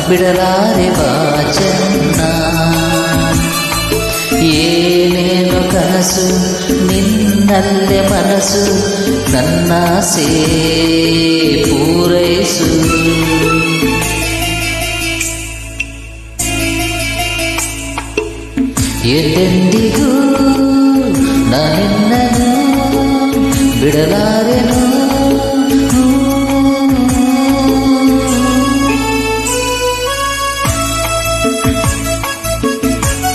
ಬಿಡಲಾರೆ ಬಾಚನ್ನ. ಏನೇನು ಕನಸು ನಿನ್ನಲ್ಲೇ ಮನಸ್ಸು, ನನ್ನಾಸೆ ಪೂರೈಸು. ಎಂದೆಂದಿಗೂ ನಾನಿನ್ನನು ಬಿಡಲಾರೆ